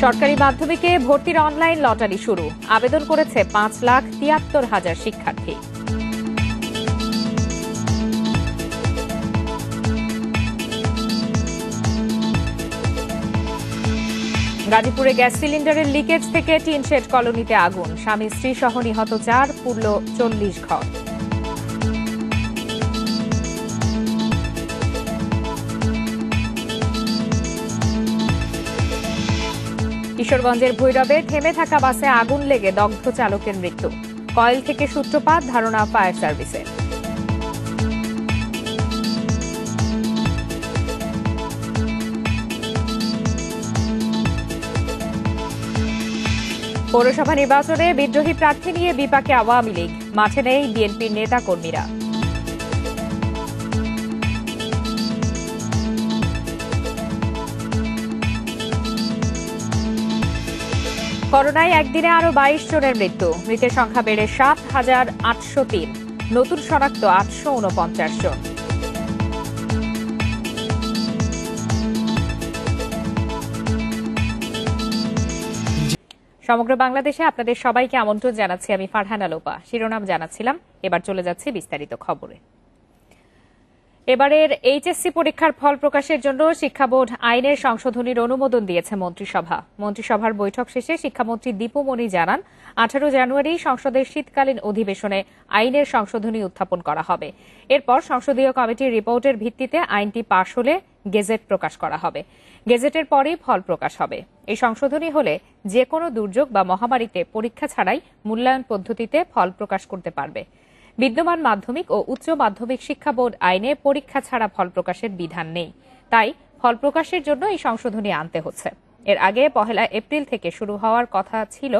সরকারি মাধ্যমিকে ভর্তির অনলাইন লটারি শুরু। আবেদন করেছে 5,73,000 শিক্ষার্থী। গাজীপুরে গ্যাস সিলিন্ডারের লিকেজ থেকে টিনশেড কলোনিতে আগুন। স্বামী স্ত্রী সহ নিহত 4, পুড়ল 40 ঘর। কিশোরগঞ্জের ভৈরবে থেমে থাকা বাসে আগুন লেগে দগ্ধ চালকের মৃত্যু। কয়েল থেকে সূত্রপাত, ধারণা ফায়ার সার্ভিসের। পৌরসভা নির্বাচনে বিদ্রোহী প্রার্থী নিয়ে বিপাকে আওয়ামী লীগ। মাঠে নেই বিএনপির নেতা কর্মীরা। করোনায় একদিনে আরো 22 জনের মৃত্যু। মৃতের সংখ্যা বেড়ে 7,803। নতুন শনাক্ত 849 জন। সমগ্র বাংলাদেশে আপনাদের সবাইকে আমন্ত্রণ জানাচ্ছি আমি ফারহানা লোপা। শিরোনাম জানাচ্ছিলাম, এবার চলে যাচ্ছে বিস্তারিত খবরে। এবারের এইচএসসি পরীক্ষার ফল প্রকাশের জন্য শিক্ষা বোর্ড আইনের সংশোধনীর অনুমোদন দিয়েছে মন্ত্রিসভা। মন্ত্রিসভার বৈঠক শেষে শিক্ষামন্ত্রী দীপু মনি জানান, 18 জানুয়ারি সংসদের শীতকালীন অধিবেশনে আইনের সংশোধনী উত্থাপন করা হবে। এরপর সংসদীয় কমিটির রিপোর্টের ভিত্তিতে আইনটি পাশ হলে গেজেট প্রকাশ করা হবে। গেজেটের পরই ফল প্রকাশ হবে। এই সংশোধনী হলে যে কোনো দুর্যোগ বা মহামারীতে পরীক্ষা ছাড়াই মূল্যায়ন পদ্ধতিতে ফল প্রকাশ করতে পারবে। বিদ্যমান মাধ্যমিক ও উচ্চ মাধ্যমিক শিক্ষা বোর্ড আইনে পরীক্ষা ছাড়া ফল প্রকাশের বিধান নেই। তাই ফল প্রকাশের জন্য এই সংশোধনী আনতে হচ্ছে। এর আগে 1 এপ্রিল থেকে শুরু হওয়ার কথা ছিল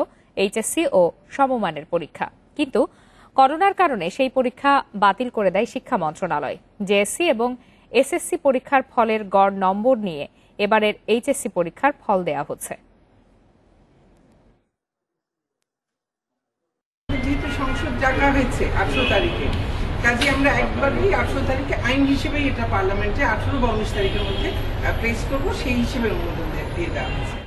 এইচএসসি ও সমমানের পরীক্ষা, কিন্তু করোনার কারণে সেই পরীক্ষা বাতিল করে দেয় শিক্ষা মন্ত্রণালয়। জেএসসি এবং এসএসসি পরীক্ষার ফলের গড় নম্বর নিয়ে এবারের এইচএসসি পরীক্ষার ফল দেয়া হচ্ছে। সংসদ ডাকা হয়েছে 18 তারিখে, কাজে আমরা একবারই 18 তারিখে আইন হিসেবে এটা পার্লামেন্টে 18 বা 19 তারিখের মধ্যে প্লেস করব, সেই হিসেবে অনুমোদন দিয়ে দেওয়া হয়েছে।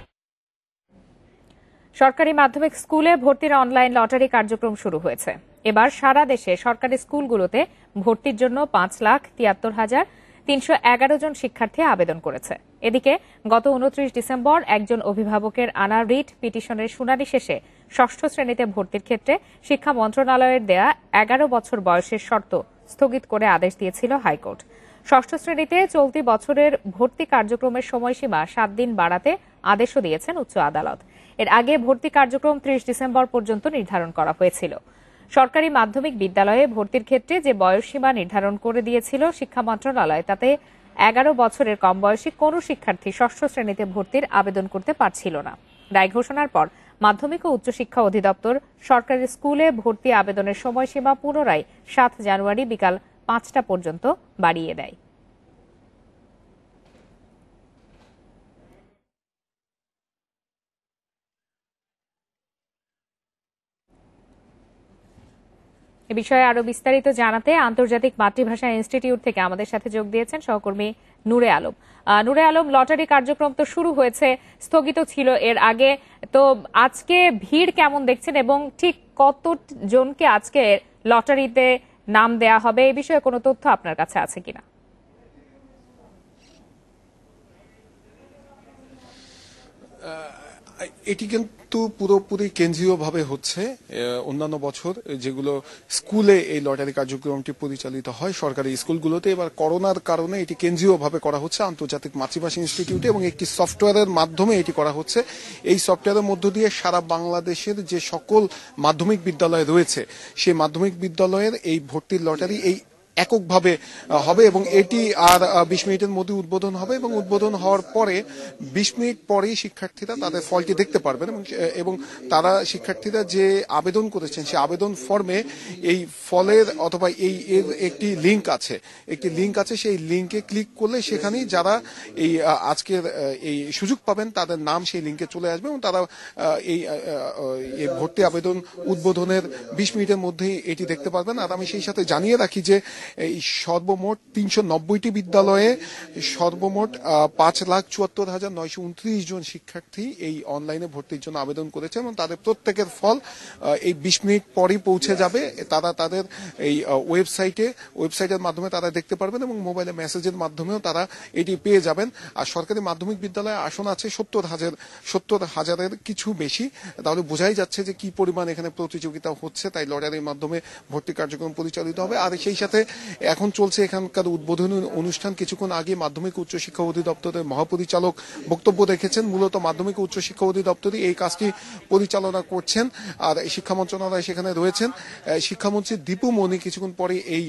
সরকারি মাধ্যমিক স্কুলে ভর্তির অনলাইন লটারি কার্যক্রম শুরু হয়েছে। এবার সারা দেশে সরকারি স্কুলগুলোতে ভর্তির জন্য 5,73,311 জন শিক্ষার্থী আবেদন করেছে। এদিকে গত 29 ডিসেম্বর একজন অভিভাবকের আনা রিট পিটিশনের শুনানি শেষে 6ষ্ঠ শ্রেণীতে ভর্তির ক্ষেত্রে শিক্ষা মন্ত্রণালয়ের দেয়া 11 বছর বয়সের শর্ত স্থগিত করে আদেশ দিয়েছিল হাইকোর্ট। 6ষ্ঠ শ্রেণীতে চলতি বছরের ভর্তি কার্যক্রমের সময়সীমা 7 দিন বাড়াতে আদেশও দিয়েছেন উচ্চ আদালত। এর আগে ভর্তি কার্যক্রম 30 ডিসেম্বর পর্যন্ত নির্ধারণ করা হয়েছিল। সরকারি মাধ্যমিক বিদ্যালয়ে ভর্তির ক্ষেত্রে যে বয়সসীমা নির্ধারণ করে দিয়েছিল শিক্ষা মন্ত্রণালয়, তাতে 11 বছরের কম বয়সী কোনো শিক্ষার্থী 6ষ্ঠ শ্রেণীতে ভর্তির আবেদন করতে পারছিল না। রায় ঘোষণার পর মাধ্যমিক ও উচ্চশিক্ষা অধিদপ্তর সরকারি স্কুলে ভর্তি আবেদনের সময়সীমা পুনরায় 7 জানুয়ারি বিকাল 5টা পর্যন্ত বাড়িয়ে দেয়। এ বিষয়ে আরো বিস্তারিত জানাতে আন্তর্জাতিক মাতৃভাষা ইনস্টিটিউট থেকে আমাদের সাথে যোগ দিয়েছেন সহকর্মী নূরে আলম। নূরে আলম, লটারি কার্যক্রম তো শুরু হয়েছে, স্থগিত ছিল এর আগে, তো আজকে ভিড় কেমন দেখছেন এবং ঠিক কত জনকে আজকে লটারিতে নাম দেয়া হবে, এই বিষয়ে কোনো তথ্য আপনার কাছে আছে কিনা? এটি কিন্তু পুরোপুরি কেন্দ্রীয়ভাবে হচ্ছে। অন্যান্য বছর যেগুলো স্কুলে এই লটারি কার্যক্রমটি পরিচালিত হয় সরকারি স্কুলগুলোতে, এবার করোনার কারণে এটি কেন্দ্রীয়ভাবে করা হচ্ছে আন্তর্জাতিক মাতৃভাষা ইনস্টিটিউটে এবং একটি সফটওয়্যারের মাধ্যমে এটি করা হচ্ছে। এই সফটওয়্যারের মধ্য দিয়ে সারা বাংলাদেশের যে সকল মাধ্যমিক বিদ্যালয় রয়েছে সেই মাধ্যমিক বিদ্যালয়ের এই ভর্তির লটারি এই এককভাবে হবে এবং এটি আর 20 মিনিটের মধ্যে উদ্বোধন হবে এবং উদ্বোধন হওয়ার পরে 20 মিনিট পরেই শিক্ষার্থীরা তাদের ফলটি দেখতে পারবেন এবং তারা শিক্ষার্থীরা যে আবেদন করেছেন সেই আবেদন ফর্মে এই ফলের অথবা এর একটি লিঙ্ক আছে, সেই লিঙ্কে ক্লিক করলে সেখানেই যারা এই আজকের এই সুযোগ পাবেন তাদের নাম সেই লিঙ্কে চলে আসবে এবং তারা এই ভর্তি আবেদন উদ্বোধনের 20 মিনিটের মধ্যেই এটি দেখতে পারবেন। আর আমি সেই সাথে জানিয়ে রাখি যে এই সর্বমোট 390টি বিদ্যালয়ে সর্বমোট 5,74,929 জন শিক্ষার্থী এই অনলাইনে ভর্তির জন্য আবেদন করেছে এবং তাদের প্রত্যেকের ফল এই 20 মিনিট পরই পৌঁছে যাবে। তারা তাদের এই ওয়েবসাইটের মাধ্যমে তারা দেখতে পারবেন এবং মোবাইলে মেসেজের মাধ্যমেও তারা এটি পেয়ে যাবেন। আর সরকারি মাধ্যমিক বিদ্যালয়ে আসন আছে 70,000-এর কিছু বেশি, তাহলে বোঝাই যাচ্ছে যে কি পরিমাণ এখানে প্রতিযোগিতা হচ্ছে। তাই লটারির মাধ্যমে ভর্তি কার্যক্রম পরিচালিত হবে। আর সেই সাথে এখন চলছে এখানকার উদ্বোধনী অনুষ্ঠান। কিছুক্ষণ আগে মাধ্যমিক উচ্চশিক্ষা অধিদপ্তরের মহাপরিচালক বক্তব্য রেখেছেন। মূলত মাধ্যমিক উচ্চশিক্ষা অধিদপ্তরই এই কাজটি পরিচালনা করছেন আর শিক্ষা মন্ত্রণালয় সেখানে রয়েছেন। শিক্ষামন্ত্রী দীপু মনি কিছুক্ষণ পরে এই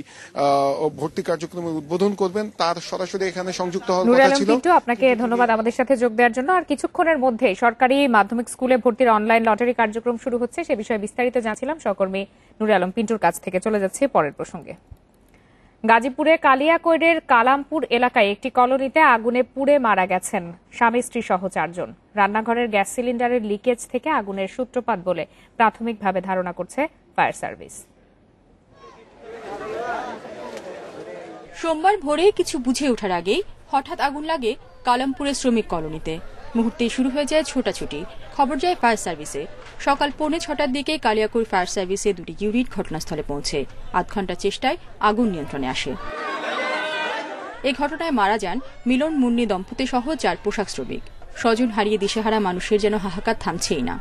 ভর্তি কার্যক্রমের উদ্বোধন করবেন। তার সরাসরি এখানে সংযুক্ত হওয়ার কথা ছিল। আপনাকে ধন্যবাদ আমাদের সাথে যোগ দেওয়ার জন্য। আর কিছুক্ষণের মধ্যে সরকারি মাধ্যমিক স্কুলে ভর্তির অনলাইন লটারি কার্যক্রম শুরু হচ্ছে, সে বিষয়ে বিস্তারিত জানছিলাম সহকর্মী নুরে আলম পিন্টুর কাছ থেকে। চলে যাচ্ছে পরের প্রসঙ্গে। গাজীপুরে কালিয়াকৈরের কালামপুর এলাকায় একটি কলোনিতে আগুনে পুড়ে মারা গেছেন স্বামী স্ত্রী সহ 4 জন। রান্নাঘরের গ্যাস সিলিন্ডারের লিকেজ থেকে আগুনের সূত্রপাত বলে প্রাথমিকভাবে ধারণা করছে ফায়ার সার্ভিস। সোমবার ভোরে কিছু বুঝে ওঠার আগেই হঠাৎ আগুন লাগে কালামপুরের শ্রমিক কলোনিতে। মুহূর্তেই শুরু হয়ে যায় ছোটাছুটি। খবর যায় ফায়ার সার্ভিসে। সকাল 5:45টার দিকে কালিয়াকৈর ফায়ার সার্ভিসে 2টি ইউনিট ঘটনাস্থলে পৌঁছে। আধ ঘন্টা চেষ্টায় আগুন নিয়ন্ত্রণে আসে। এই ঘটনায় মারা যান মিলন মুন্নি দম্পতি সহ 4 পোশাক শ্রমিক। স্বজন হারিয়ে দিশেহারা মানুষের যেন হাহাকার থামছেই না।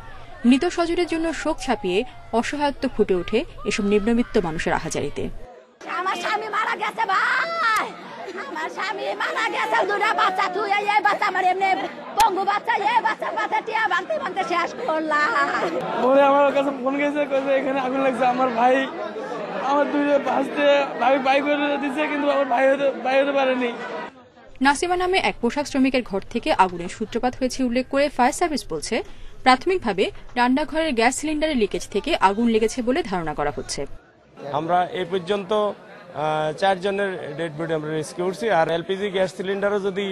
মৃত স্বজনের জন্য শোক ছাপিয়ে অসহায়ত্ব ফুটে ওঠে এসব নিম্নবিত্ত মানুষের আহাজারিতে। আমার স্বামী মারা গেছে ভাই, আমার স্বামী মারা গেছে। 2টা বাচ্চা তুই এই বাচ্চা আমার এমনি পঙ্গু বাচ্চা, এই বাচ্চা টিয়া ভাঙতে শেষ করলাম। বলে আমার কাছে ফোন গেছে এখানে আগুন লাগছে। আমার ভাই আমার 2 ভাসতে ভাই করে দিচ্ছে, কিন্তু আমার ভাই হতে পারেনি। নাসিমা নামে এক পোশাক শ্রমিকের ঘর থেকে আগুনের সূত্রপাত হয়েছে উল্লেখ করে ফায়ার সার্ভিস বলছে, প্রাথমিকভাবে রান্নাঘরের গ্যাস সিলিন্ডারের লিকেজ থেকে আগুন লেগেছে বলে ধারণা করা হচ্ছে। আমরা এই পর্যন্ত 4 জনের ডেড বডি আমরা রেস্কিউ করছি। আর এলপিজি গ্যাস সিলিন্ডারও যদি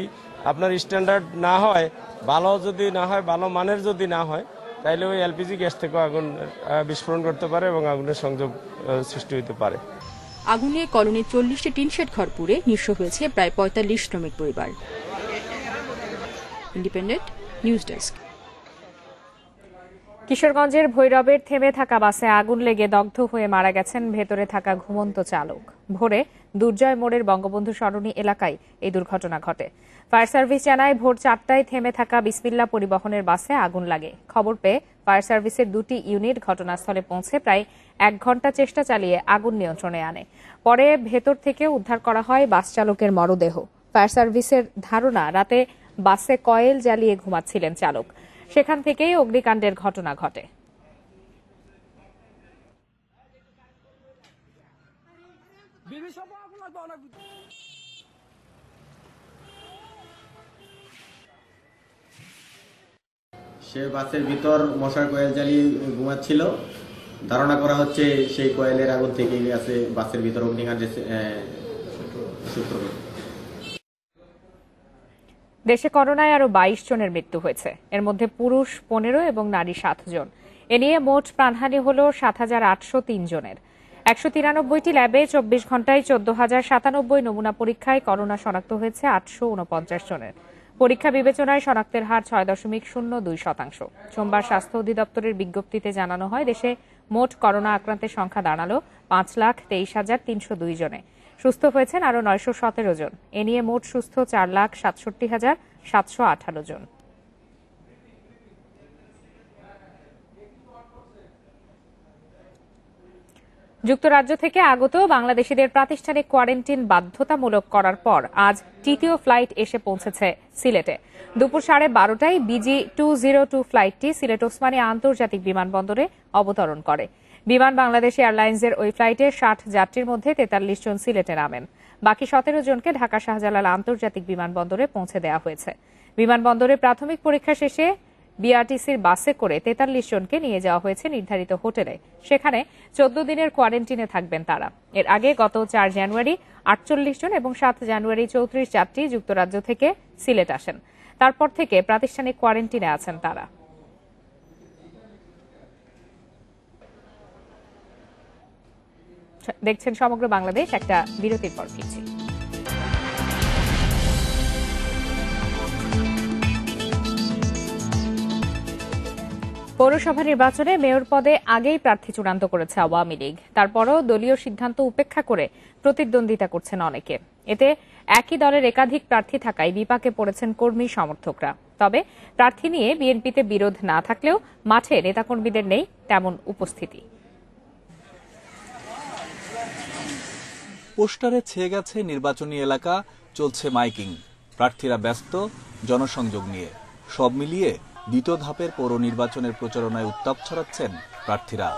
আপনার স্ট্যান্ডার্ড না হয়, ভালো যদি না হয়, ভালো মানের যদি না হয়, তাহলে ওই এলপিজি গ্যাস থেকে আগুন বিস্ফোরণ করতে পারে এবং আগুনের সংযোগ সৃষ্টি হতে পারে। আগুনে কলোনির 40টি টিনশেড ঘর পুড়ে নিঃস্ব হয়েছে প্রায় 45 শ্রমিক পরিবার। Independent news desk. কিশোরগঞ্জের ভৈরবের থেমে থাকা বাসে আগুন লেগে দগ্ধ হয়ে মারা গেছেন ভেতরে থাকা ঘুমন্ত চালক। ভোরে দুর্জয় মোড়ের বঙ্গবন্ধু সরণি এলাকায় এই দুর্ঘটনা ঘটে। ফায়ার সার্ভিস জানায় ভোর 4টায় থেমে থাকা বিসমিল্লাহ পরিবহনের বাসে আগুন লাগে। খবর পেয়ে ফায়ার সার্ভিসের 2টি ইউনিট ঘটনাস্থলে পৌঁছে প্রায় 1 ঘণ্টা চেষ্টা চালিয়ে আগুন নিয়ন্ত্রণে আনে। পরে ভেতর থেকে উদ্ধার করা হয় বাস চালকের মরদেহ। ফায়ার সার্ভিসের ধারণা রাতে বাসে কয়েল জ্বালিয়ে ঘুমাচ্ছিলেন চালক, সেখান থেকেই অগ্নিকাণ্ডের ঘটনা ঘটে। সে বাসের ভিতর মশার কয়েল জ্বালিয়ে ঘুমাচ্ছিল। ধারণা করা হচ্ছে সেই কয়েলের আগুন থেকেই আছে বাসের ভিতর অগ্নিকাণ্ডের সূত্র। দেশে করোনায় আরো 22 জনের মৃত্যু হয়েছে। এর মধ্যে পুরুষ 15 এবং নারী 7 জন। এ নিয়ে মোট প্রাণহানি হল 7,803 জনের। 193টি ল্যাবে 24 ঘন্টায় 14,097 নমুনা পরীক্ষায় করোনা শনাক্ত হয়েছে 849 জনের। পরীক্ষা বিবেচনায় শনাক্তের হার 6.02%। সোমবার স্বাস্থ্য অধিদপ্তরের বিজ্ঞপ্তিতে জানানো হয়, দেশে মোট করোনা আক্রান্তের সংখ্যা দাঁড়ালো 5,23,302 জনে। সুস্থ হয়েছেন আরো 917 জন। এ নিয়ে মোট সুস্থ 4,67,718 জন। যুক্তরাজ্য থেকে আগত বাংলাদেশিদের প্রাতিষ্ঠানিক কোয়ারেন্টিন বাধ্যতামূলক করার পর আজ তৃতীয় ফ্লাইট এসে পৌঁছেছে সিলেটে। দুপুর 12:30টায় বিজি 202 ফ্লাইটটি সিলেট ওসমানী আন্তর্জাতিক বিমানবন্দরে অবতরণ করে। বিমান বাংলাদেশ এয়ারলাইন্সের ওই ফ্লাইটে 60 যাত্রীর মধ্যে 43 জন সিলেটে নামেন। বাকি 17 জনকে ঢাকা শাহজালাল আন্তর্জাতিক বিমানবন্দরে পৌঁছে দেওয়া হয়েছে। বিমানবন্দরে প্রাথমিক পরীক্ষা শেষে বিআরটিসির বাসে করে 43 জনকে নিয়ে যাওয়া হয়েছে নির্ধারিত হোটেলে। সেখানে 14 দিনের কোয়ারেন্টিনে থাকবেন তারা। এর আগে গত 4 জানুয়ারি 48 জন এবং 7 জানুয়ারি 34 যাত্রী যুক্তরাজ্য থেকে সিলেট আসেন। তারপর থেকে প্রাতিষ্ঠানিক কোয়ারেন্টিনে আছেন তারা। দেখছেন সমগ্র বাংলাদেশ। একটা বিরতির পর ফিরছি। পৌরসভা নির্বাচনে মেয়র পদে আগেই প্রার্থী চূড়ান্ত করেছে আওয়ামী লীগ। তারপরও দলীয় সিদ্ধান্ত উপেক্ষা করে প্রতিদ্বন্দ্বিতা করছেন অনেকে। এতে একই দলের একাধিক প্রার্থী থাকায় বিপাকে পড়েছেন কর্মী সমর্থকরা। তবে প্রার্থী নিয়ে বিএনপিতে বিরোধ না থাকলেও মাঠে নেতাকর্মীদের নেই তেমন উপস্থিতি। পোস্টারে ছেয়ে গেছে নির্বাচনী এলাকা, চলছে মাইকিং, প্রার্থীরা ব্যস্ত জনসংযোগ নিয়ে। সব মিলিয়ে দ্বিতীয় ধাপের পৌর নির্বাচনের প্রচারণায় উত্তাপ ছড়াচ্ছেন প্রার্থীরা।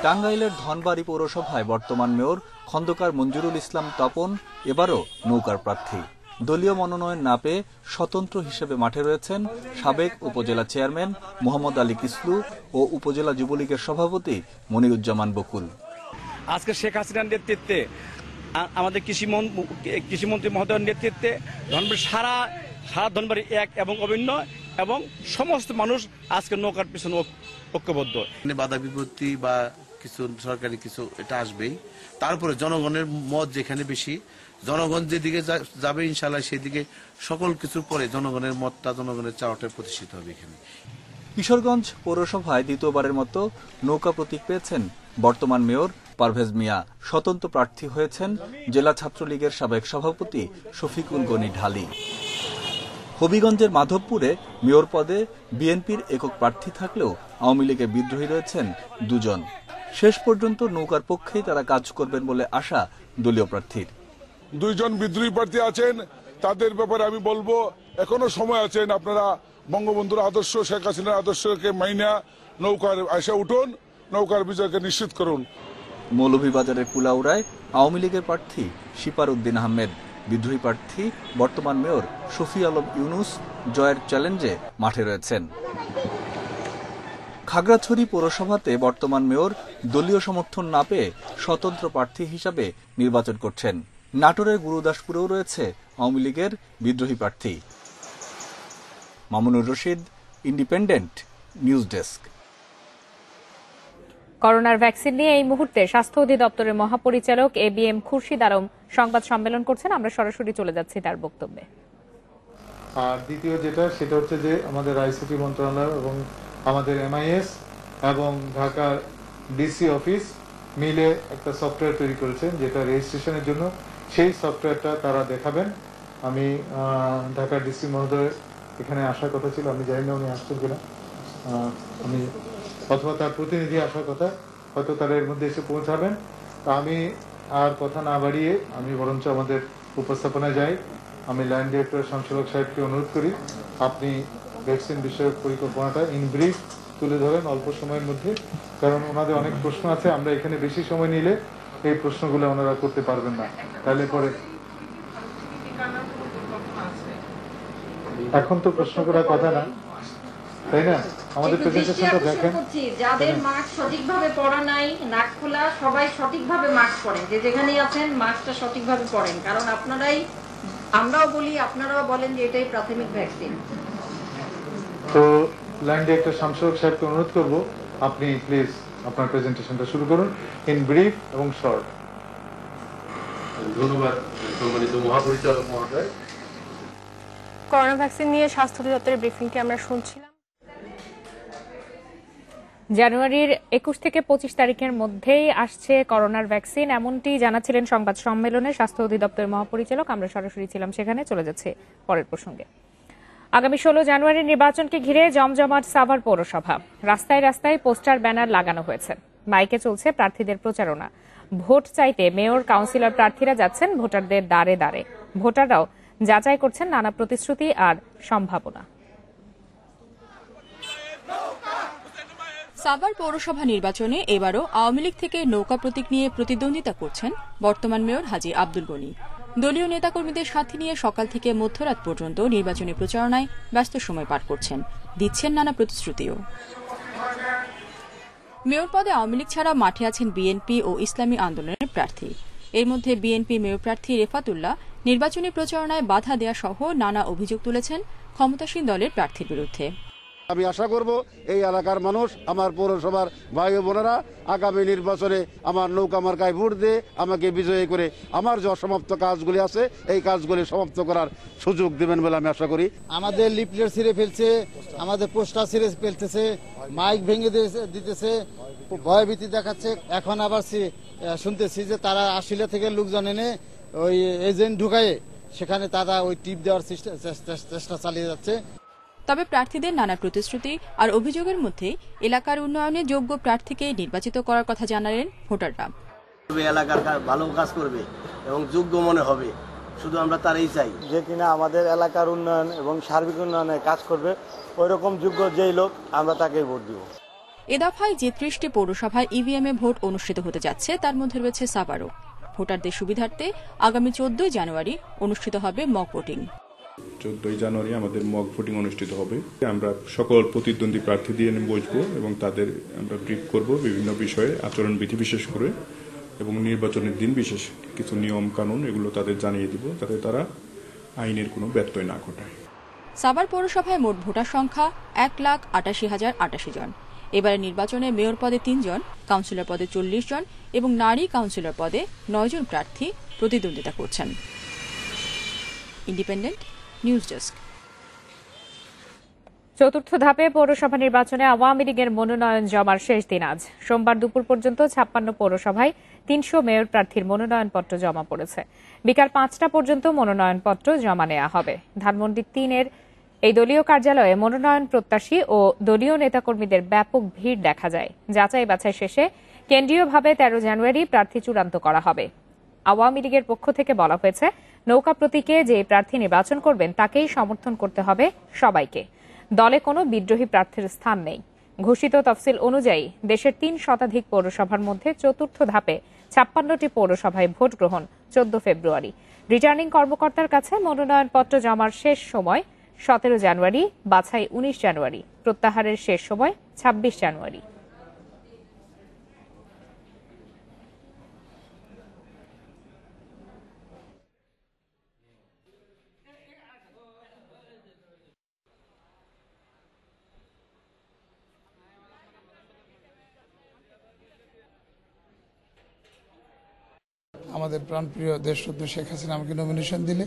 টাঙ্গাইলের ধনবাড়ী পৌরসভায় বর্তমান মেয়র খন্দকার মঞ্জুরুল ইসলাম তপন এবারও নৌকার প্রার্থী। দলীয় মনোনয়ন না পেয়ে স্বতন্ত্র হিসেবে মাঠে রয়েছেন সাবেক উপজেলা চেয়ারম্যান মোহাম্মদ আলী কিসলু ও উপজেলা যুবলীগের সভাপতি মনিরুজ্জামান বকুল। আজকে শেখ হাসিনার নেতৃত্বে, আমাদের কৃষিমন্ত্রী মহোদয়ের নেতৃত্বে সারা ধনবাড়ী এক এবং অভিন্ন, এবং সমস্ত মানুষ আজকে নৌকার পিছনে ঐক্যবদ্ধ। বাধা বিপত্তি বা কিছু সরকারি কিছু এটা আসবেই, তারপরে জনগণের মত যেখানে বেশি, জনগণ যেদিকে যাবে ইনশাল্লাহ সেদিকে সকল কিছুর পরে জনগণের মতটা, জনগণের চাওয়াটা প্রতিষ্ঠিত হবে। এখানে কিশোরগঞ্জ পৌরসভায় দ্বিতীয়বারের মতো নৌকা প্রতীক পেয়েছেন বর্তমান মেয়র পারভেজ মিয়া। স্বতন্ত্র প্রার্থী হয়েছেন জেলা ছাত্রলীগের সাবেক সভাপতি শফিকুল গনি ঢালি। হবিগঞ্জের মাধবপুরে মেয়র পদে বিএনপির একক প্রার্থী থাকলেও আওয়ামী লীগের বিদ্রোহী রয়েছেন দুজন। শেষ পর্যন্ত নৌকার পক্ষেই তারা কাজ করবেন বলে আশা দলীয় প্রার্থীর। দুইজন বিদ্রোহী প্রার্থী আছেন, তাদের ব্যাপারে আমি বলবো এখনো সময় আছেন, আপনারা বঙ্গবন্ধুর আদর্শ, শেখ হাসিনার আদর্শকে মাইনা নৌকার আশা উঠুন, নৌকার বিজয়কে নিশ্চিত করুন। মৌলভীবাজারের কুলাউড়ায় আওয়ামী লীগের প্রার্থী শিপার উদ্দিন আহমেদ, বিদ্রোহী প্রার্থী বর্তমান মেয়র শফি আলম ইউনুস জয়ের চ্যালেঞ্জে মাঠে রয়েছেন। খাগড়াছড়ি পৌরসভাতে বর্তমান মেয়র দলীয় সমর্থন না পেয়ে স্বতন্ত্র প্রার্থী হিসাবে নির্বাচন করছেন। নাটোরের গুরুদাসপুরেও রয়েছে আওয়ামী লীগের বিদ্রোহী প্রার্থী। Mamunur Rashid, independent news desk. করোনার ভ্যাকসিন নিয়ে এই মুহূর্তে স্বাস্থ্য অধিদপ্তরের মহাপরিচালক এবিএম খুরশিদ আলম সংবাদ সম্মেলন করছেন। আমরা সরাসরি চলে যাচ্ছি তার বক্তব্যে। আর দ্বিতীয় যেটা, সেটা হচ্ছে যে আমাদের আইসিটি মন্ত্রণালয় এবং আমাদের এমআইএস এবং ঢাকা ডিসি অফিস মিলে একটা সফটওয়্যার তৈরি করেছেন যেটা রেজিস্ট্রেশনের জন্য। সেই সফটওয়্যারটা তারা দেখাবেন। আমি ঢাকা ডিসি মহোদয় এখানে আসার কথা ছিল, আমি জানি না উনি আসছেন কিনা, আমি অথবা তার প্রতিনিধি আসার কথা, হয়তো তারা এর মধ্যে এসে পৌঁছাবেন। তা আমি আর কথা না বাড়িয়ে আমি বরঞ্চ আমাদের উপস্থাপনায় যাই। আমি লাইন ডিরেক্টর শামসুল সাহেবকে অনুরোধ করি আপনি ভ্যাকসিন বিষয়ক পরিকল্পনাটা ইন ব্রিফ তুলে ধরেন অল্প সময়ের মধ্যে, কারণ ওনাদের অনেক প্রশ্ন আছে। আমরা এখানে বেশি সময় নিলে এই প্রশ্নগুলো ওনারা করতে পারবেন না, তাহলে পরে এখন তো প্রশ্ন করার কথা না, তাই না? আমাদের প্রেজেন্টেশনটা দেখেন। যাদের মাস্ক সঠিকভাবে পরা নাই, নাক খোলা, সবাই সঠিকভাবে মাস্ক পরেন, যে যেখানেই আছেন মাস্কটা সঠিকভাবে পরেন, কারণ আপনারাই, আমরাও বলি আপনারাও বলেন যে এটাই প্রাথমিক ভ্যাকসিন। তো লাইন ডিরেক্টর শামসুল সাহেবকে অনুরোধ করব আপনি প্লিজ আপনার প্রেজেন্টেশনটা শুরু করুন ইন ব্রিফ এবং শর্ট। ধন্যবাদ সম্মানিত মহাপরিচালক মহোদয়। করোনা ভ্যাকসিন নিয়ে স্বাস্থ্য অধিদপ্তরের ব্রিফিংটি আমরা শুনছিলাম। জানুয়ারির 21 থেকে 25 তারিখের মধ্যেই আসছে করোনার ভ্যাকসিন, এমনটি জানাচ্ছিলেন সংবাদ সম্মেলনে স্বাস্থ্য অধিদপ্তরের মহাপরিচালক। আমরা সরাসরি ছিলাম সেখানে। চলে যাচ্ছে পরের প্রসঙ্গে। আগামী 16 জানুয়ারির নির্বাচনকে ঘিরে জমজমাট সাভার পৌরসভা। রাস্তায় রাস্তায় পোস্টার ব্যানার লাগানো হয়েছে, মাইকে চলছে প্রার্থীদের প্রচারণা। ভোট চাইতে মেয়র, কাউন্সিলর প্রার্থীরা যাচ্ছেন ভোটারদের দ্বারে দ্বারে। ভোটাররাও যাচাই করছেন নানা প্রতিশ্রুতি আর সম্ভাবনা। সাভার পৌরসভা নির্বাচনে এবারও আওয়ামী লীগ থেকে নৌকা প্রতীক নিয়ে প্রতিদ্বন্দ্বিতা করছেন বর্তমান মেয়র হাজী আব্দুল গনি। দলীয় নেতাকর্মীদের সাথে নিয়ে সকাল থেকে মধ্যরাত পর্যন্ত নির্বাচনী প্রচারণায় ব্যস্ত সময় পার করছেন, দিচ্ছেন নানা প্রতিশ্রুতিও। মেয়র পদে আওয়ামী লীগ ছাড়া মাঠে আছেন বিএনপি ও ইসলামী আন্দোলনের প্রার্থী। এর মধ্যে বিএনপি মেয়র প্রার্থী রেফাতুল্লাহ নির্বাচনী প্রচারণায় বাধা দেয়া সহ নানা অভিযোগ তুলেছেন ক্ষমতাসীন দলের প্রার্থীর বিরুদ্ধে। আমি আশা করব এই এলাকার মানুষ, আমার পৌরসভার ভাই ও বোনেরা আগামী নির্বাচনে আমার নৌকা মার্কায় ভোট দিয়ে আমাকে বিজয়ী করে আমার যে অসমাপ্ত কাজগুলি আছে এই কাজগুলি সমাপ্ত করার সুযোগ দেবেন বলে আমি আশা করি। আমাদের লিফলেট ছিঁড়ে ফেলছে, আমাদের পোস্টার ছিঁড়ে ফেলতেছে, মাইক ভেঙে দিতেছে, ভয়ভীতি দেখাচ্ছে। এখন আবার শুনতেছি যে তারা আশিলা থেকে লোকজন এনে ওই এজেন্ট ঢুকায়ে সেখানে তারা ওই টিপ দেওয়ার চেষ্টা চালিয়ে যাচ্ছে। তবে প্রার্থীদের নানা প্রতিশ্রুতি আর অভিযোগের মধ্যে এলাকার উন্নয়নে যোগ্য প্রার্থীকে নির্বাচিত করার কথা জানালেন ভোটাররা। এলাকার ভালো কাজ করবে এবং যোগ্য মনে হবে, শুধু আমরা তারই চাই যে কিনা আমাদের এলাকার উন্নয়ন এবং সার্বিক উন্নয়নে কাজ করবে। ওই রকম যোগ্য যেই লোক আমরা তাকেই ভোট দিব। এ দফায় যে 30টি পৌরসভায় ইভিএম এ ভোট অনুষ্ঠিত হতে যাচ্ছে তার মধ্যে রয়েছে সাভারও। ভোটারদের সুবিধার্থে আগামী 14 জানুয়ারি অনুষ্ঠিত হবে মক ভোটিং। 14 জানুয়ারি আমাদের মক ভোটিং অনুষ্ঠিত হবে। আমরা সকল প্রতিদ্বন্দ্বী প্রার্থী দিয়ে বসবো এবং তাদের আমরা ব্রিফ করব বিভিন্ন বিষয়ে, আচরণবিধি বিশেষ করে, এবং নির্বাচনের দিন বিশেষ কিছু নিয়ম কানুন এগুলো তাদের জানিয়ে দিব যাতে তারা আইনের কোনো ব্যত্যয় না ঘটায়। সাভার পৌরসভায় মোট ভোটার সংখ্যা 1,88,088 জন। এবারের নির্বাচনে মেয়র পদে 3 জন, কাউন্সিলর পদে 40 জন এবং নারী কাউন্সিলর পদে 9 জন প্রার্থী প্রতিদ্বন্দ্বিতা করছেন। Independent news desk. চতুর্থ ধাপে পৌরসভা নির্বাচনে আওয়ামী লীগের মনোনয়ন জমার শেষ দিন আজ। সোমবার দুপুর পর্যন্ত 56 পৌরসভায় 300 মেয়র প্রার্থীর মনোনয়নপত্র জমা পড়েছে। বিকাল 5টা পর্যন্ত মনোনয়নপত্র জমা নেওয়া হবে। ধানমন্ডি 3-এর এই দলীয় কার্যালয়ে মনোনয়ন প্রত্যাশী ও দলীয় নেতাকর্মীদের ব্যাপক ভিড় দেখা যায়। যাচাই বাছাই শেষে কেন্দ্রীয়ভাবে 13 জানুয়ারি প্রার্থী চূড়ান্ত করা হবে। আওয়ামী লীগের পক্ষ থেকে বলা হয়েছে, নৌকা প্রতীকে যে প্রার্থী নির্বাচন করবেন তাকেই সমর্থন করতে হবে সবাইকে। দলে কোনো বিদ্রোহী প্রার্থীর স্থান নেই। ঘোষিত তফসিল অনুযায়ী দেশের 3 শতাধিক পৌরসভার মধ্যে চতুর্থ ধাপে 56টি পৌরসভায় ভোট গ্রহণ 14 ফেব্রুয়ারি। রিটার্নিং কর্মকর্তার কাছে মনোনয়নপত্র জমার শেষ সময় 17 জানুয়ারি, বাছাই 19 জানুয়ারি, প্রত্যাহারের শেষ সময় 26 জানুয়ারি। আমাদের প্রাণপ্রিয় দেশরত্ন শেখ হাসিনা আমাকে নমিনেশন দিলে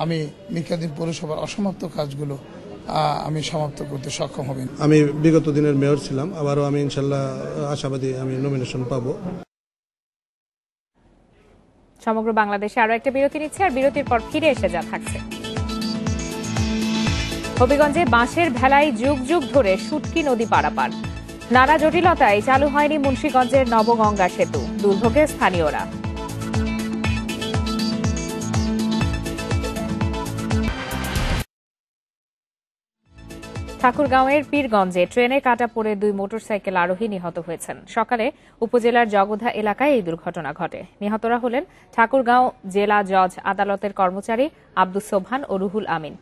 আমি মিকাদিন পৌরসভার অসমাপ্ত কাজগুলো আমি সমাপ্ত করতে সক্ষম হব। আমি বিগত দিনের মেয়র ছিলাম, আবারও আমি ইনশাল্লাহ আশাবাদী আমি নমিনেশন পাবো। সমগ্র বাংলাদেশে আরো একটা বিরতি নিচ্ছে, আর বিরতির পর ফিরে এসে যা থাকছে। হবিগঞ্জে বাঁশের ভেলায় যুগ যুগ ধরে শুটকি নদী পারাপার। নানা জটিলতায় চালু হয়নি মুন্সিগঞ্জের নবগঙ্গা সেতু, দুর্ভোগে স্থানীয়রা। ঠাকুরগাঁওয়ের পীরগঞ্জে ট্রেনে কাটা পড়ে 2 মোটরসাইকেল আরোহী নিহত হয়েছেন। সকালে উপজেলার জগধা এলাকায় এই দুর্ঘটনা ঘটে। নিহতরা হলেন ঠাকুরগাঁও জেলা জজ আদালতের কর্মচারী আব্দুস সোবহান ও রুহুল আমিন।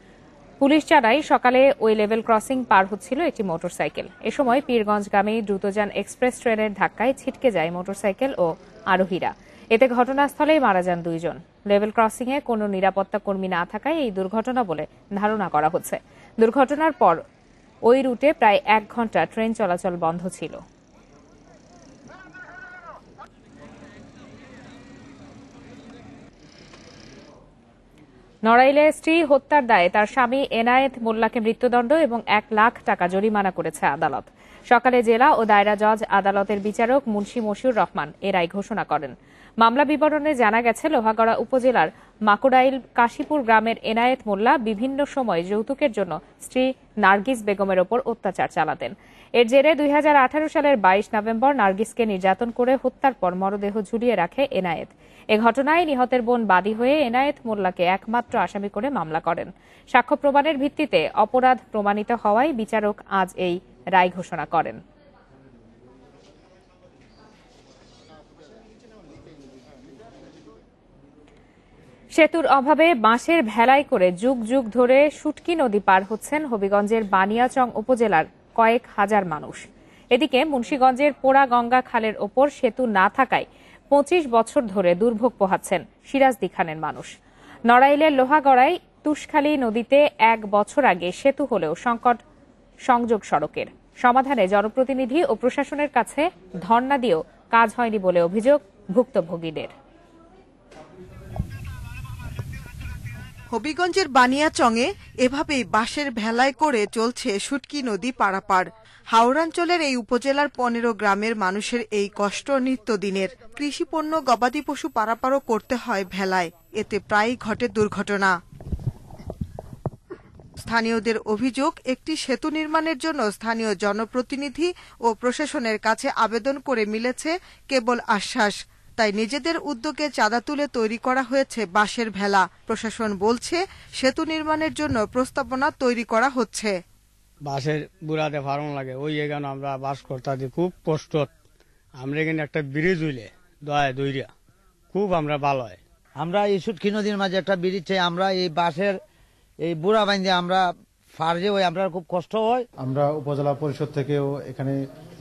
পুলিশ জানায় সকালে ওই লেভেল ক্রসিং পার হচ্ছিল একটি মোটরসাইকেল। এ সময় পীরগঞ্জগামী দ্রুতযান এক্সপ্রেস ট্রেনের ধাক্কায় ছিটকে যায় মোটরসাইকেল ও আরোহীরা। এতে ঘটনাস্থলেই মারা যান 2 জন। লেভেল ক্রসিংয়ে কোনো নিরাপত্তা কর্মী না থাকায় এই দুর্ঘটনা বলে ধারণা করা হচ্ছে। দুর্ঘটনার পর ওই রুটে প্রায় 1 ঘন্টা ট্রেন চলাচল বন্ধ ছিল। নড়াইলে স্ত্রী হত্যার দায়ে তার স্বামী এনায়েত মোল্লাকে মৃত্যুদণ্ড এবং 1 লাখ টাকা জরিমানা করেছে আদালত। সকালে জেলা ও দায়রা জজ আদালতের বিচারক মুন্সি মশিউর রহমান এ রায় ঘোষণা করেন। মামলা বিবরণে জানা গেছে, লোহাগড়া উপজেলার মাকুড়াইল কাশীপুর গ্রামের এনায়েত মোল্লা বিভিন্ন সময় যৌতুকের জন্য স্ত্রী নার্গিস বেগমের ওপর অত্যাচার চালাতেন। এর জেরে 2018 সালের 22 নভেম্বর নার্গিসকে নির্যাতন করে হত্যার পর মরদেহ ঝুলিয়ে রাখে এনায়েত। এ ঘটনায় নিহতের বোন বাদী হয়ে এনায়েত মোল্লাকে একমাত্র আসামি করে মামলা করেন। সাক্ষ্য প্রমাণের ভিত্তিতে অপরাধ প্রমাণিত হওয়ায় বিচারক আজ এই রায় ঘোষণা করেন। সেতুর অভাবে বাঁশের ভেলায় করে যুগ যুগ ধরে শুটকি নদী পার হচ্ছেন হবিগঞ্জের বানিয়াচং উপজেলার কয়েক হাজার মানুষ। এদিকে মুন্সিগঞ্জের পোড়া গঙ্গা খালের ওপর সেতু না থাকায় 25 বছর ধরে দুর্ভোগ পোহাচ্ছেন সিরাজদি খানের মানুষ। নড়াইলের লোহাগড়ায় তুষখালী নদীতে 1 বছর আগে সেতু হলেও সংকট সংযোগ সড়কের। সমাধানে জনপ্রতিনিধি ও প্রশাসনের কাছে ধর্ণা দিয়েও কাজ হয়নি বলে অভিযোগ ভুক্তভোগীদের। হবিগঞ্জের বানিয়াচংয়ে এভাবেই বাঁশের ভেলায় করে চলছে শুটকি নদী পারাপার। হাওড়াঞ্চলের এই উপজেলার 15 গ্রামের মানুষের এই কষ্ট নিত্যদিনের। কৃষিপণ্য গবাদি পশু পারাপারও করতে হয় ভেলায়, এতে প্রায়ই ঘটে দুর্ঘটনা। স্থানীয়দের অভিযোগ, একটি সেতু নির্মাণের জন্য স্থানীয় জনপ্রতিনিধি ও প্রশাসনের কাছে আবেদন করে মিলেছে কেবল আশ্বাস। তাই নিজেদের উদ্যোগে চাঁদা তুলে তৈরি করা হয়েছে বাঁশের ভেলা। প্রশাসন বলছে সেতু নির্মাণের জন্য প্রস্তাবনা তৈরি করা হচ্ছে। বাঁশের বুড়াতে ফার্ম লাগে, ওই এখানে আমরা বাস করতে খুব কষ্ট। আমরা এখানে একটা ব্রিজ হইলে দইরা খুব আমরা ভালো হয়। আমরা এই শুটকি নদীর মাঝে একটা ব্রিজ চাই। আমরা এই বাঁশের এই বুড়া বাইন্দে আমরা ফার্জে হই, আমরা খুব কষ্ট হয়। আমরা উপজেলা পরিষদ থেকেও এখানে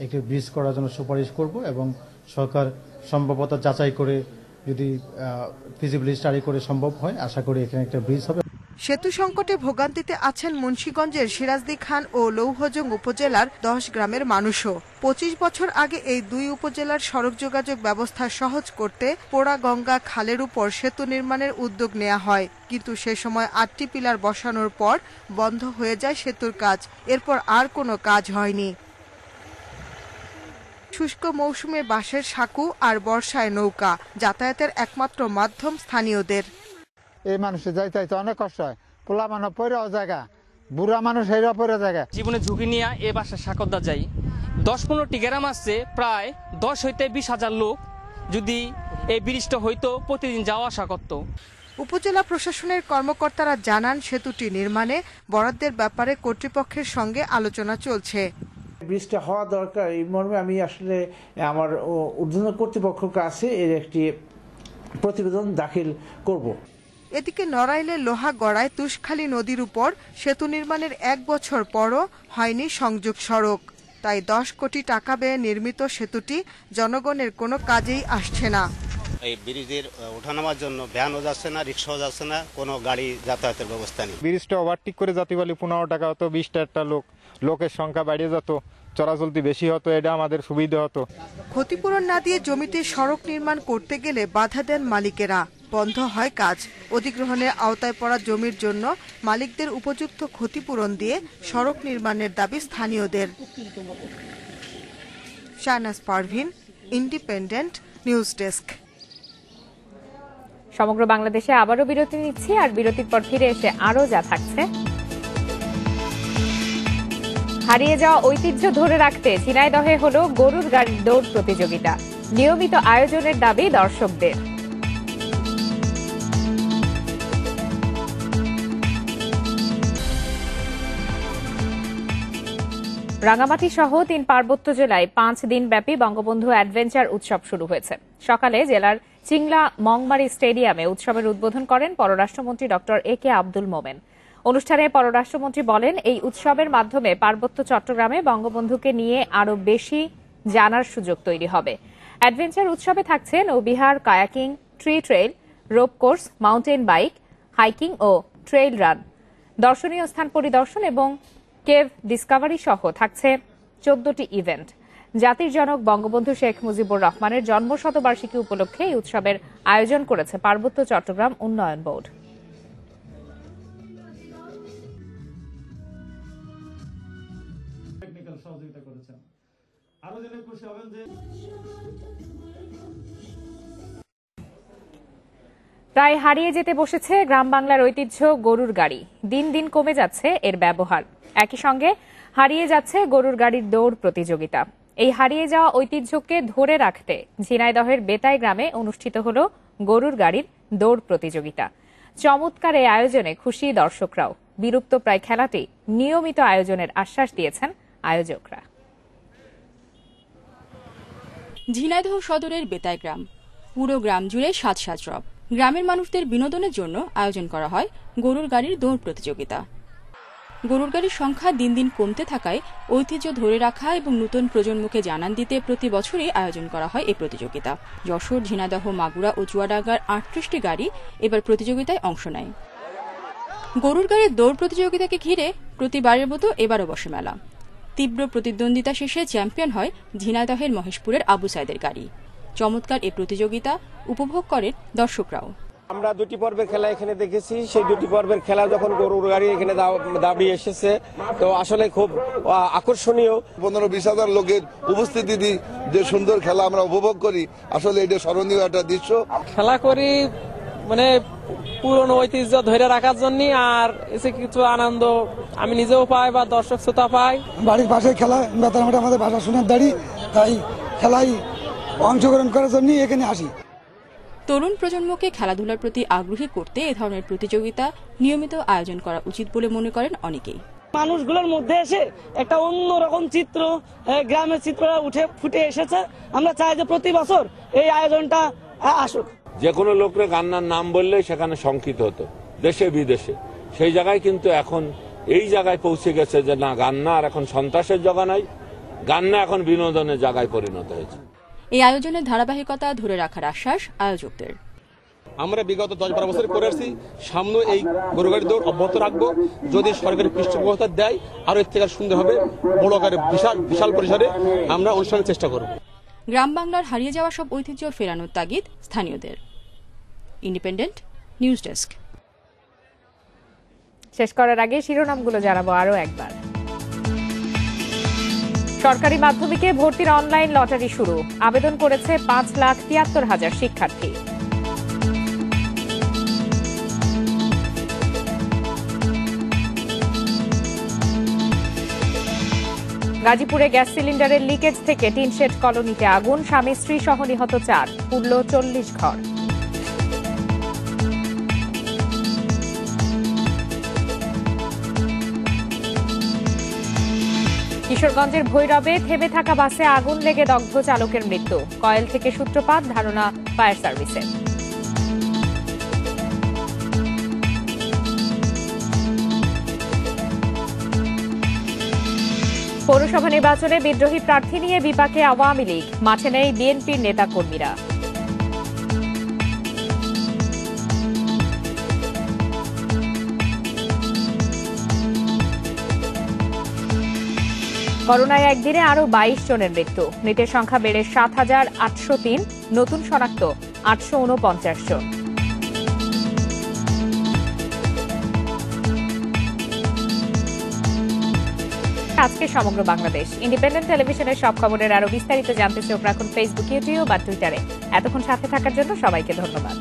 একটি ব্রিজ করার জন্য সুপারিশ করব এবং সরকার সম্ভবতা যাচাই করে যদি ফিজিবিলিটি স্টাডি করে সম্ভব হয়, আশা করি এখানে একটা ব্রিজ হবে। সেতু সংকটে ভোগান্তিতে আছেন মুন্সিগঞ্জের সিরাজদি খান ও লৌহজং উপজেলার 10 গ্রামের মানুষও। 25 বছর আগে এই দুই উপজেলার সড়ক যোগাযোগ ব্যবস্থা সহজ করতে পোড়াগঙ্গা খালের উপর সেতু নির্মাণের উদ্যোগ নেওয়া হয়, কিন্তু সে সময় 8টি পিলার বসানোর পর বন্ধ হয়ে যায় সেতুর কাজ। এরপর আর কোনো কাজ হয়নি। শুষ্ক মৌসুমে বাঁশের সাঁকু আর বর্ষায় নৌকা যাতায়াতের একমাত্র মাধ্যম স্থানীয়দের। এই মানুষের যাইতে অনেক কষ্ট হয়। পোলা মানুষ পড়েও জায়গা, বুড়া মানুষ এরা পড়ে জায়গা। জীবনে ঝুঁকি নিয়ে এ বাসার সাকরদা যাই। 10-15টি গ্রাম আছে, প্রায় 10 হইতে 20,000 লোক। যদি এই ব্রিজটা হইতো প্রতিদিন যাওয়া আসা করত। উপজেলা প্রশাসনের কর্মকর্তারা জানান, সেতুটি নির্মাণে বরাদ্দের ব্যাপারে কর্তৃপক্ষের সঙ্গে আলোচনা চলছে। ব্রিজটা হওয়া দরকার, এই মর্মে আমি আসলে আমার ঊর্ধ্বতন কর্তৃপক্ষের কাছে এর একটি প্রতিবেদন দাখিল করব। এদিকে নড়াইলের লোহাগড়ায় তুষখালী নদীর উপর সেতু নির্মাণের 1 বছর পরও হয়নি সংযোগ সড়ক। তাই 10 কোটি টাকা ব্যয়ে নির্মিত সেতুটি জনগণের কোনো কাজেই আসছে না। এই ব্রিজের ওঠানামার জন্য ভ্যানও যাচ্ছে না, রিক্সাও যাচ্ছে না, কোনো গাড়ি যাতায়াতের ব্যবস্থা নেই। ব্রিজটা ওভারটেক করে যাতে বলে 15 টাকা হতো, 20টা একটা লোকের সংখ্যা বাড়িয়ে যেত, চলাচলতি বেশি হতো, এটা আমাদের সুবিধা হতো। ক্ষতিপূরণ না দিয়ে জমিতে সড়ক নির্মাণ করতে গেলে বাধা দেন মালিকেরা, বন্ধ হয় কাজ। অধিগ্রহণের আওতায় পড়া জমির জন্য মালিকদের উপযুক্ত ক্ষতিপূরণ দিয়ে সড়ক নির্মাণের দাবি স্থানীয়দের। Shahnaz Parvin, independent news desk. সমগ্র বাংলাদেশে আবারও বিরতি নিচ্ছি, আর বিরতির পর ফিরে এসে আরও যা থাকছে। হারিয়ে যাওয়া ঐতিহ্য ধরে রাখতে ঝিনাইদহে হলো গরুর গাড়ির দৌড় প্রতিযোগিতা। নিয়মিত আয়োজনের দাবি দর্শকদের। রাঙামাটি সহ 3 পার্বত্য জেলায় 5 দিনব্যাপী বঙ্গবন্ধু অ্যাডভেঞ্চার উৎসব শুরু হয়েছে। সকালে জেলার চিংলা মংমারি স্টেডিয়ামে উৎসবের উদ্বোধন করেন পররাষ্ট্রমন্ত্রী ডক্টর এ কে আব্দুল মোমেন। অনুষ্ঠানে পররাষ্ট্রমন্ত্রী বলেন, এই উৎসবের মাধ্যমে পার্বত্য চট্টগ্রামে বঙ্গবন্ধুকে নিয়ে আরও বেশি জানার সুযোগ তৈরি হবে। অ্যাডভেঞ্চার উৎসবে থাকছে নৌবিহার, kayaking, tree trail, rope course, mountain bike, hiking ও ট্রেইল রান, দর্শনীয় স্থান পরিদর্শন এবং কেভ ডিসকভারি সহ থাকছে 14টি ইভেন্ট। জাতির জনক বঙ্গবন্ধু শেখ মুজিবুর রহমানের জন্মশতবার্ষিকী উপলক্ষে এই উৎসবের আয়োজন করেছে পার্বত্য চট্টগ্রাম উন্নয়ন বোর্ড। প্রায় হারিয়ে যেতে বসেছে গ্রাম বাংলার ঐতিহ্য গরুর গাড়ি। দিন দিন কমে যাচ্ছে এর ব্যবহার। একই সঙ্গে হারিয়ে যাচ্ছে গরুর গাড়ির দৌড় প্রতিযোগিতা। এই হারিয়ে যাওয়া ঐতিহ্যকে ধরে রাখতে ঝিনাইদহের বেতাই গ্রামে অনুষ্ঠিত হল গরুর গাড়ির দৌড় প্রতিযোগিতা। চমৎকার এই আয়োজনে খুশি দর্শকরাও। বিলুপ্ত প্রায় খেলাটি নিয়মিত আয়োজনের আশ্বাস দিয়েছেন আয়োজকরা। ঝিনাইদহ সদরের বেতাই গ্রাম, পুরো গ্রাম জুড়ে সাজ রব। গ্রামের মানুষদের বিনোদনের জন্য আয়োজন করা হয় গরুর গাড়ির দৌড় প্রতিযোগিতা। গরুর গাড়ির সংখ্যা দিন দিন কমতে থাকায় ঐতিহ্য ধরে রাখা এবং নতুন প্রজন্মকে জানান দিতে প্রতি বছরই আয়োজন করা হয় এই প্রতিযোগিতা। যশোর, ঝিনাইদহ, মাগুরা ও চুয়াডাঙ্গার 38টি গাড়ি এবার প্রতিযোগিতায় অংশ নেয়। গরুর গাড়ির দৌড় প্রতিযোগিতাকে ঘিরে প্রতিবারের মতো এবারও বসে মেলা। তীব্র প্রতিদ্বন্দ্বিতা শেষে চ্যাম্পিয়ন হয় ঝিনাইদহের মহেশপুরের আবু সাইদের গাড়ি। চমৎকার এই প্রতিযোগিতা উপভোগ করেন দর্শকরাও। আমরা দুটি পর্বের খেলা এখানে দেখেছি। সেই দুটি পর্বের খেলা যখন গরুর গাড়ি এখানে দাঁড়িয়ে এসেছে, তো আসলে খুব আকর্ষণীয়। 15-20 হাজার লোকের উপস্থিতি যে সুন্দর খেলা আমরা উপভোগ করি, আসলে এটা স্মরণীয় একটা দৃশ্য। খেলা করি মানে পুরনো ঐতিহ্য ধরে রাখার জন্য, আর এসে কিছু আনন্দ আমি নিজেও পাই বা দর্শক শ্রোতা পাই। বাড়ির পাশে খেলা, আমাদের ভাষা শোনার দাঁড়ি, তাই খেলায় অংশগ্রহণ করার জন্য এখানে আসি। তরুণ প্রজন্মকে খেলাধুলার প্রতি আগ্রহী করতে এ ধরনের প্রতিযোগিতা নিয়মিত আয়োজন করা উচিত বলে মনে করেন অনেকেই। মানুষগুলোর মধ্যে এসে একটা অন্যরকম চিত্র, গ্রামের চিত্রটা ফুটে এসেছে। আমরা চাই যে প্রতি বছর এই আয়োজনটা আসুক। যে কোনো লোকের গান্নার নাম বললে সেখানে শঙ্কিত হতো দেশে বিদেশে, সেই জায়গায় কিন্তু এখন এই জায়গায় পৌঁছে গেছে যে না, গান্না আর এখন সন্ত্রাসের জায়গা নাই, গান্না এখন বিনোদনের জায়গায় পরিণত হয়েছে। এই আয়োজনের ধারাবাহিকতা ধরে রাখার আশ্বাস আয়োজকদের। আমরা বিগত 10-12 বছর করে আসছি, সামনে এই গরুগাড়ি দৌড় অব্যাহত রাখবো। যদি সরকারি পৃষ্ঠপোষকতা দেয় আরো এর থেকে সুন্দর হবে, বড় আকারে বিশাল পরিসরে আমরা অনুষ্ঠানের চেষ্টা করব। গ্রাম বাংলার হারিয়ে যাওয়া সব ঐতিহ্য ফেরানোর তাগিদ স্থানীয়দের। Independent news desk. শেষ করার আগে শিরোনামগুলো জানাবো আরো একবার। সরকারি মাধ্যমিকে ভর্তির অনলাইন লটারি শুরু। আবেদন করেছে 5,73,000 শিক্ষার্থী। গাজীপুরে গ্যাস সিলিন্ডারের লিকেজ থেকে টিনশেড কলোনিতে আগুন, স্বামী স্ত্রী সহ নিহত 4, পুড়ল 40 ঘর। কিশোরগঞ্জের ভৈরবে থেমে থাকা বাসে আগুন লেগে দগ্ধ চালকের মৃত্যু। কয়েল থেকে সূত্রপাত, ধারণা ফায়ার সার্ভিসের। পৌরসভা নির্বাচনে বিদ্রোহী প্রার্থী নিয়ে বিপাকে আওয়ামী লীগ, মাঠে নেই বিএনপির নেতাকর্মীরা। করোনায় একদিনে আরও 22 জনের মৃত্যু। মৃতের সংখ্যা বেড়ে 7,803, নতুন শনাক্ত 849 জন। আজকে সমগ্র বাংলাদেশ। ইন্ডিপেন্ডেন্ট টেলিভিশনের সব খবরের আরো বিস্তারিত জানতে চোখ রাখুন ফেসবুক, ইউটিউব বা টুইটারে। এতক্ষণ সাথে থাকার জন্য সবাইকে ধন্যবাদ।